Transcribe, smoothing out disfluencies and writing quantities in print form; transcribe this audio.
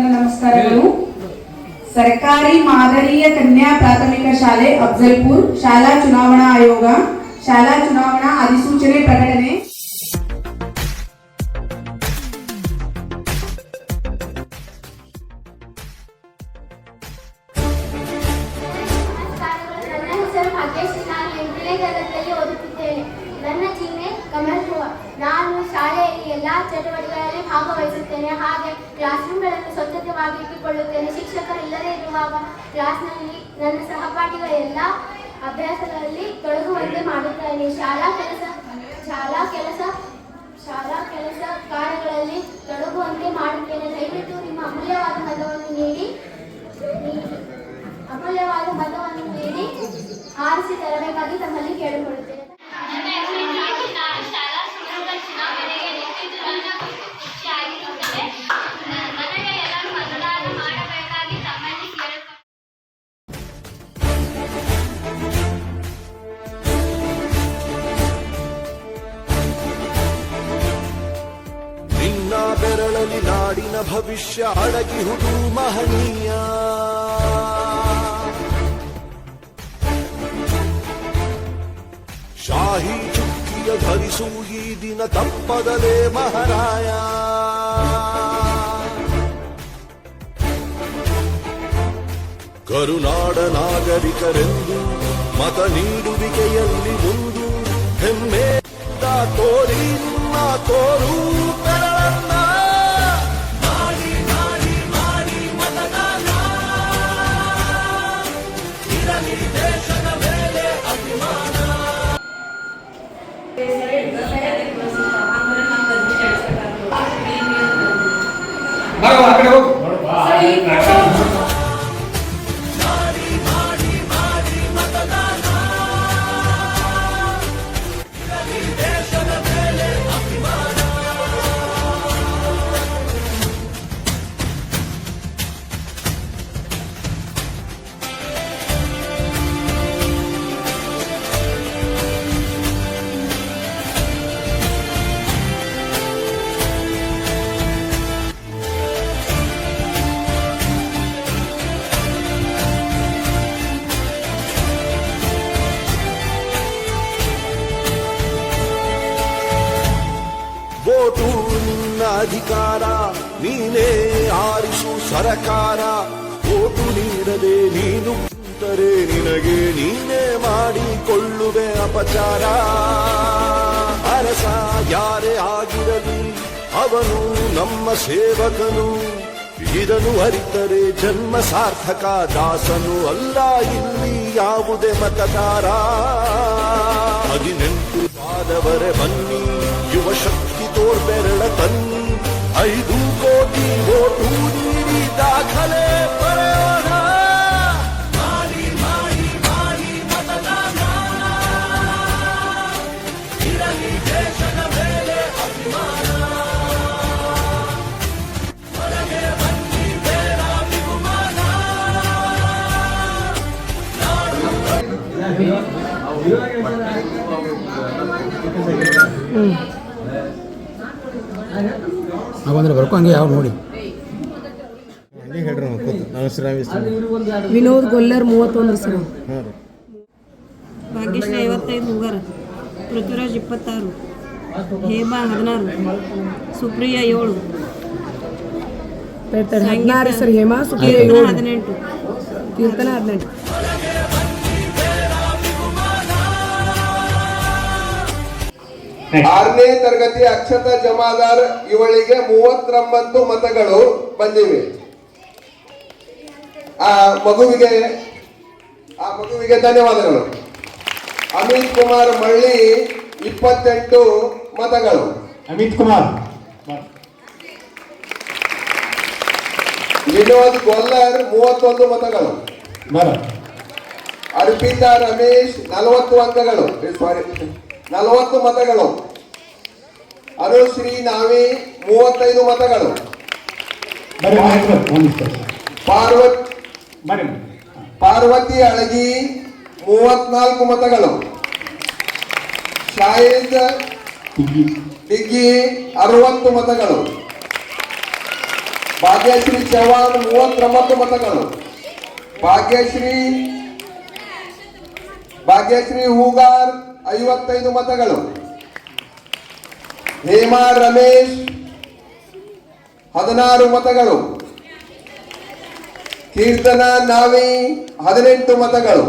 ನನ್ನ ನಮಸ್ಕಾರಗಳು. ಸರ್ಕಾರಿ ಮಾದರಿಯ ಕನ್ಯಾ ಪ್ರಾಥಮಿಕ ಶಾಲೆ ಅಫ್ಜಲ್ಪುರ್ ಶಾಲಾ ಚುನಾವಣಾ ಆಯೋಗ ಶಾಲಾ ಚುನಾವಣಾ ಅಧಿಸೂಚನೆ ಪ್ರಕಟಣೆ. ನನ್ನ ಚಿಹ್ನೆ ಕಮಲ್ ಹೂವ. ನಾನು ಶಾಲೆಯಲ್ಲಿ ಎಲ್ಲಾ ಚಟುವಟಿಕೆಗಳಲ್ಲಿ ಭಾಗವಹಿಸುತ್ತೇನೆ. ಹಾಗೆ ಕ್ಲಾಸ್ ರೂಮ್ಗಳನ್ನು ಸ್ವಚ್ಛತೆಯಾಗಿ ಇಟ್ಟುಕೊಳ್ಳುತ್ತೇನೆ. ಶಿಕ್ಷಕರಿಲ್ಲದೆ ಇರುವಾಗ ಕ್ಲಾಸ್ನಲ್ಲಿ ನನ್ನ ಸಹಪಾಠಿಗಳ ಎಲ್ಲ ಅಭ್ಯಾಸಗಳಲ್ಲಿ ತೊಡಗುವಂತೆ ಮಾಡುತ್ತೇನೆ. ಶಾಲಾ ಕೆಲಸ ಕಾರ್ಯಗಳಲ್ಲಿ ತೊಡಗುವಂತೆ ಮಾಡುತ್ತೇನೆ. ದಯವಿಟ್ಟು ನಿಮ್ಮ ಅಮೂಲ್ಯವಾದ ಮತವನ್ನು ನೀಡಿ ಆರಿಸಿ ತರಬೇಕಾಗಿ ತಮ್ಮಲ್ಲಿ ಕೇಳಿಕೊಳ್ಳುತ್ತೇನೆ. ನಿನ್ನ ಬೆರಳಲಿ ನಾಡಿನ ಭವಿಷ್ಯ ಅಡಗಿಹುದು ಮಹನೀಯ. ಶಾಹಿ ಚುಕ್ಕಿಯ ಧರಿಸು ಈ ದಿನ ತಪ್ಪದಲೇ ಮಹಾರಾಯ. ಕರುನಾಡ ನಾಗರಿಕರೆಂದು ಮತ ನೀಡುವಿಕೆಯಲ್ಲಿ ಮುಂದು ಹೆಮ್ಮೆಯಿಂದ ತೋರಿ ನಿಮ್ಮ ತೋರು ಬೆರಳನ್ನ. ಮಾಡಿ ಮಾಡಿ ಮಾಡಿ ಮತದಾನ ಇರಲಿ ದೇಶದ ಮೇಲೆ ಅಭಿಮಾನ. ವೋಟು ನಿನ್ನ ಅಧಿಕಾರ, ನೀನೇ ಆರಿಸು ಸರಕಾರ. ವೋಟು ನೀಡದೆ ನೀನು ಕುಂತರೆ ನಿನಗೆ ನೀನೇ ಮಾಡಿಕೊಳ್ಳುವೆ ಅಪಚಾರ. ಅರಸ ಯಾರೇ ಆಗಿರಲಿ ಅವನು ನಮ್ಮ ಸೇವಕನು. ಇದನ್ನು ಅರಿತರೆ ಜನ್ಮ ಸಾರ್ಥಕ, ದಾಸನು ಅಲ್ಲ ಇಲ್ಲಿ ಯಾವುದೇ ಮತದಾರ. 18 ಆದವರೆ ಬನ್ನಿ, ಯುವ ಶಕ್ತಿ ತೋರ್ಬೆರಳ ತನ್ನಿ. 5 ಕೋಟಿ ವೋಟು ನೀಡಿ ದಾಖಲೆ ಬರೆಯೋಣ. ಮಾಡಿ ಮಾಡಿ ಮಾಡಿ ಮತದಾನ ಇರಲಿ ದೇಶದ ಮೇಲೆ ಅಭಿಮಾನ. ಹೊರಗೆ ಬನ್ನಿ ಬೇಡ ಬಹುಮಾನ. ನಾವಂದ್ರೆ ಬರ್ಕೊ ಹಂಗೆ ಯಾವ ನೋಡಿ. ವಿನೋದ್ ಗೊಲ್ಲರ್ 31 ಸರ್. ಭಾಗ್ಯಶ್ರೀ 55 ಮುಗಾರ. ಪೃಥ್ವಿರಾಜ್ 26, ಹೇಮಾ 16, ಸುಪ್ರಿಯಾ 7, 16 ಸರ್. ಹೇಮಾ ಸುಪ್ರಿಯಾ 18, ಕೀರ್ತನ 18. 6ನೇ ತರಗತಿ ಅಕ್ಷತಾ ಜಮಾದಾರ್ ಇವಳಿಗೆ 39 ಮತಗಳು ಬಂದಿವೆ. ಆ ಮಗುವಿಗೆ ಧನ್ಯವಾದಗಳು. ಅಮಿತ್ ಕುಮಾರ್ ಮಳ್ಳಿ 28 ಮತಗಳು. ಅಮಿತ್ ಕುಮಾರ್. ವಿನೋದ್ ಗೊಲ್ಲರ್ 31 ಮತಗಳು. ಅರ್ಪಿತಾ ರಮೇಶ್ 40 ಅಂಕಗಳು. 40 ಮತಗಳು. ಅನುಶ್ರೀ ನಾವಿ 35 ಮತಗಳು. ಪಾರ್ವತಿ ಅಳಗಿ 34 ಮತಗಳು. ಶಾಹಿದ್ ಡಿಗ್ಗಿ 60 ಮತಗಳು. ಭಾಗ್ಯಶ್ರೀ ಚವ್ಹಾಣ್ 39 ಮತಗಳು. ಭಾಗ್ಯಶ್ರೀ ಹೂಗಾರ್ 55 ಮತಗಳು. ಹೇಮಾ ರಮೇಶ್ 16 ಮತಗಳು. ಕೀರ್ತನಾ ನಾವಿ 18 ಮತಗಳು.